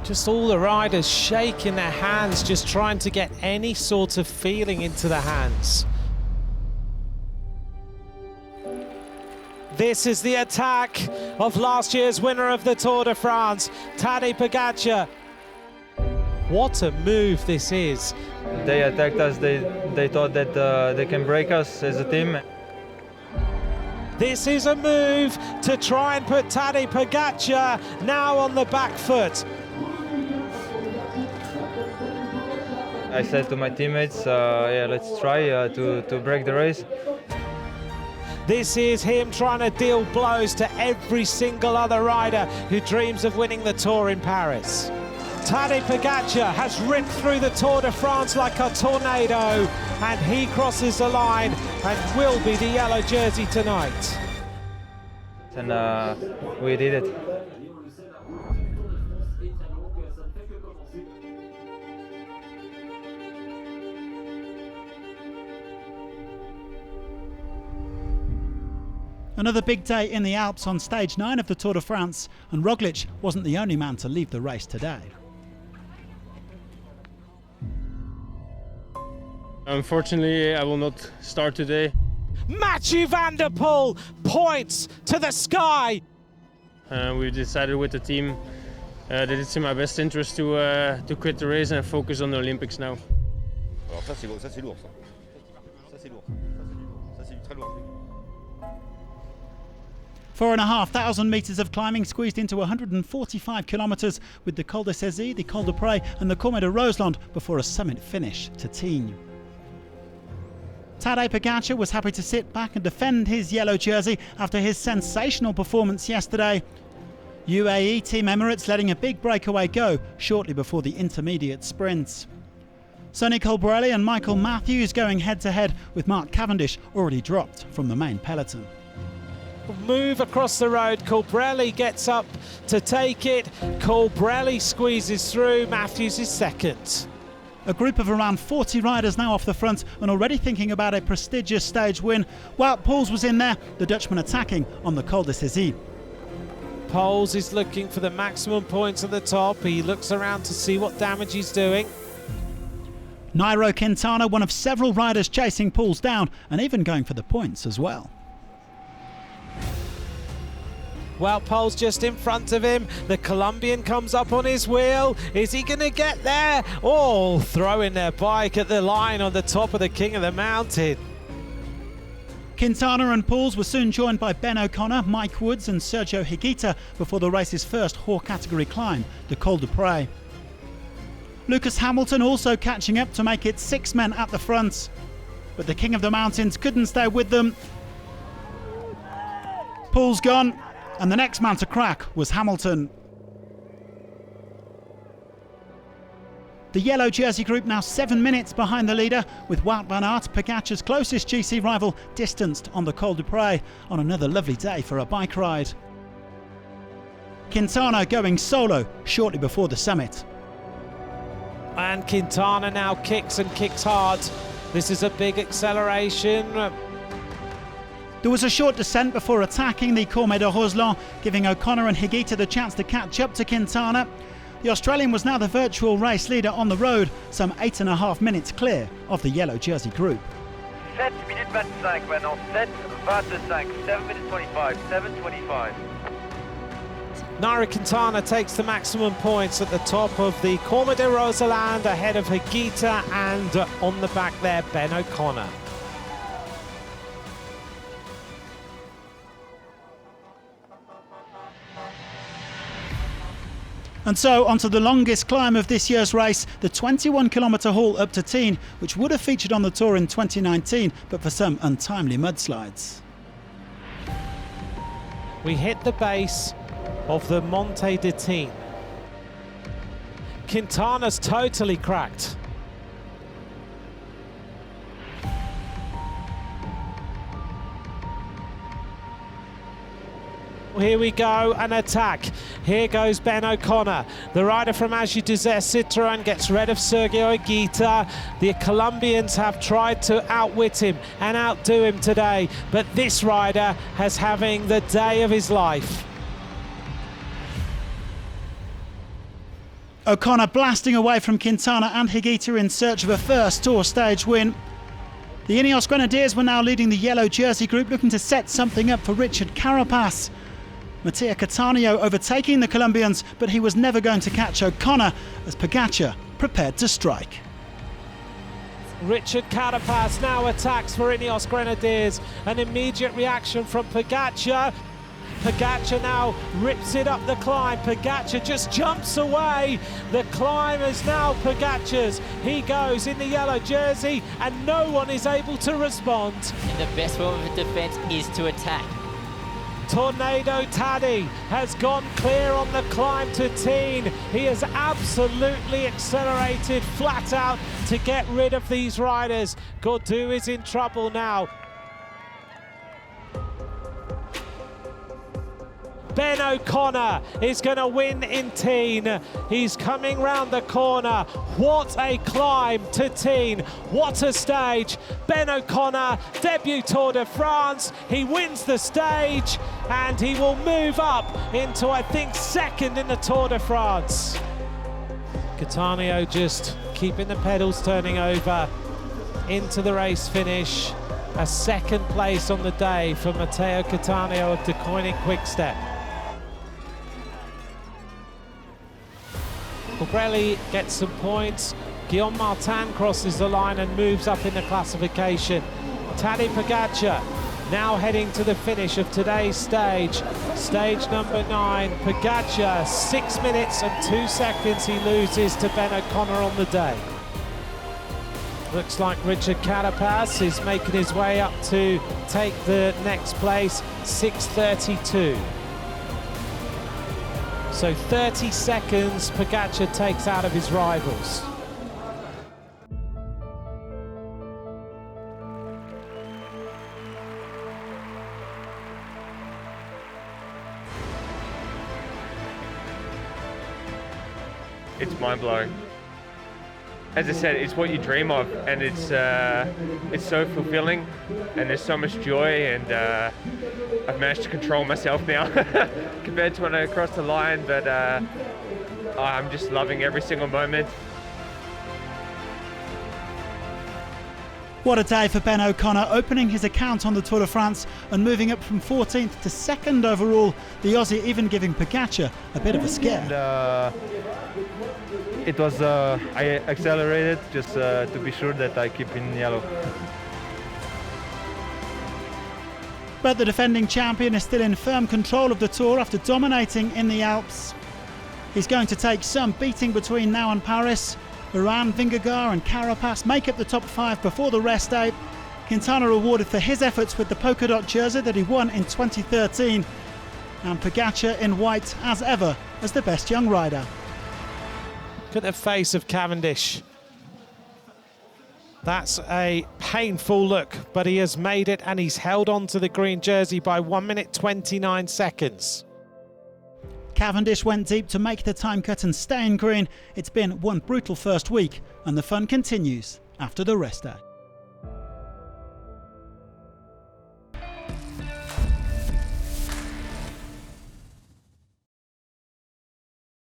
Just all the riders shaking their hands, just trying to get any sort of feeling into the hands. This is the attack of last year's winner of the Tour de France, Tadej Pogačar. What a move this is. They attacked us, they thought that they can break us as a team. This is a move to try and put Tadej Pogačar now on the back foot. I said to my teammates, yeah, let's try to break the race. This is him trying to deal blows to every single other rider who dreams of winning the Tour in Paris. Tadej Pogačar has ripped through the Tour de France like a tornado, and he crosses the line and will be the yellow jersey tonight. And we did it. Another big day in the Alps on stage 9 of the Tour de France, and Roglic wasn't the only man to leave the race today. Unfortunately, I will not start today. Mathieu van der Poel points to the sky. We decided with the team that it's in my best interest to quit the race and focus on the Olympics now. Alors ça c'est lourd, ça. Ça c'est lourd. Ça c'est lourd. Ça c'est très lourd. 4,500 metres of climbing squeezed into 145 kilometres, with the Col de Cézanne, the Col de Pré and the Courmet de Roseland before a summit finish to Tignes. Tadej Pogačar was happy to sit back and defend his yellow jersey after his sensational performance yesterday. UAE Team Emirates letting a big breakaway go shortly before the intermediate sprints. Sonny Colbrelli and Michael Matthews going head-to-head, with Mark Cavendish already dropped from the main peloton. Move across the road, Colbrelli gets up to take it, Colbrelli squeezes through, Matthews is second. A group of around 40 riders now off the front and already thinking about a prestigious stage win. Wout Poels was in there, the Dutchman attacking on the Col de Cézanne. Poels is looking for the maximum points at the top, he looks around to see what damage he's doing. Nairo Quintana, one of several riders chasing Poels down and even going for the points as well. Well, Poels just in front of him. The Colombian comes up on his wheel. Is he going to get there? Oh, throwing their bike at the line on the top of the King of the Mountain. Quintana and Poels were soon joined by Ben O'Connor, Mike Woods and Sergio Higuita before the race's first Hors category climb, the Col de Pré. Lucas Hamilton also catching up to make it 6 men at the front. But the King of the Mountains couldn't stay with them. Poels gone, and the next man to crack was Hamilton. The yellow jersey group now 7 minutes behind the leader, with Wout van Aert, Pogačar's closest GC rival, distanced on the Col de Pré on another lovely day for a bike ride. Quintana going solo shortly before the summit. And Quintana now kicks and kicks hard. This is a big acceleration. There was a short descent before attacking the Courmet de Roseland, giving O'Connor and Higuita the chance to catch up to Quintana. The Australian was now the virtual race leader on the road, some 8.5 minutes clear of the yellow jersey group. 7 minutes 25 maintenant, 7:25, 7 minutes 25, 7:25. Nairo Quintana takes the maximum points at the top of the Courmet de Roseland, ahead of Higuita, and on the back there, Ben O'Connor. And so onto the longest climb of this year's race, the 21-kilometre haul up to Tignes, which would have featured on the Tour in 2019, but for some untimely mudslides. We hit the base of the Monte de Tignes. Quintana's totally cracked. Here we go, an attack. Here goes Ben O'Connor. The rider from Agi Désert Citroën gets rid of Sergio Higuita. The Colombians have tried to outwit him and outdo him today, but this rider is having the day of his life. O'Connor blasting away from Quintana and Higuita in search of a first Tour stage win. The Ineos Grenadiers were now leading the yellow jersey group, looking to set something up for Richard Carapaz. Mattia Cattaneo overtaking the Colombians, but he was never going to catch O'Connor as Pogačar prepared to strike. Richard Carapaz now attacks for Ineos Grenadiers. An immediate reaction from Pogačar. Pogačar now rips it up the climb. Pogačar just jumps away. The climb is now Pogačar's. He goes in the yellow jersey and no one is able to respond. And the best form of defence is to attack. Tornado Taddy has gone clear on the climb to Tignes. He has absolutely accelerated flat out to get rid of these riders. Gaudu is in trouble now. Ben O'Connor is going to win in Tignes. He's coming round the corner. What a climb to Tignes. What a stage. Ben O'Connor, debut Tour de France. He wins the stage and he will move up into, I think, second in the Tour de France. Cattaneo just keeping the pedals turning over into the race finish. A second place on the day for Matteo Cattaneo of De Koenig Quick-Step. Colbrelli gets some points. Guillaume Martin crosses the line and moves up in the classification. Tadej Pogačar now heading to the finish of today's stage. Stage number 9. Pogačar, 6 minutes and 2 seconds he loses to Ben O'Connor on the day. Looks like Richard Carapaz is making his way up to take the next place, 6:32. So 30 seconds Pogačar takes out of his rivals. It's mind-blowing. As I said, it's what you dream of, and it's so fulfilling, and there's so much joy, and I've managed to control myself now compared to when I crossed the line, but I'm just loving every single moment. What a day for Ben O'Connor, opening his account on the Tour de France and moving up from 14th to 2nd overall. The Aussie even giving Pogačar a bit of a scare. And, it was, I accelerated just to be sure that I keep in yellow. But the defending champion is still in firm control of the Tour after dominating in the Alps. He's going to take some beating between now and Paris. Uran, Vingegaard and Carapaz make up the top 5 before the rest day. Quintana rewarded for his efforts with the polka dot jersey that he won in 2013. And Pogačar in white as ever as the best young rider. Look at the face of Cavendish. That's a painful look, but he has made it and he's held on to the green jersey by 1 minute 29 seconds. Cavendish went deep to make the time cut and stay in green. It's been one brutal first week and the fun continues after the rest day.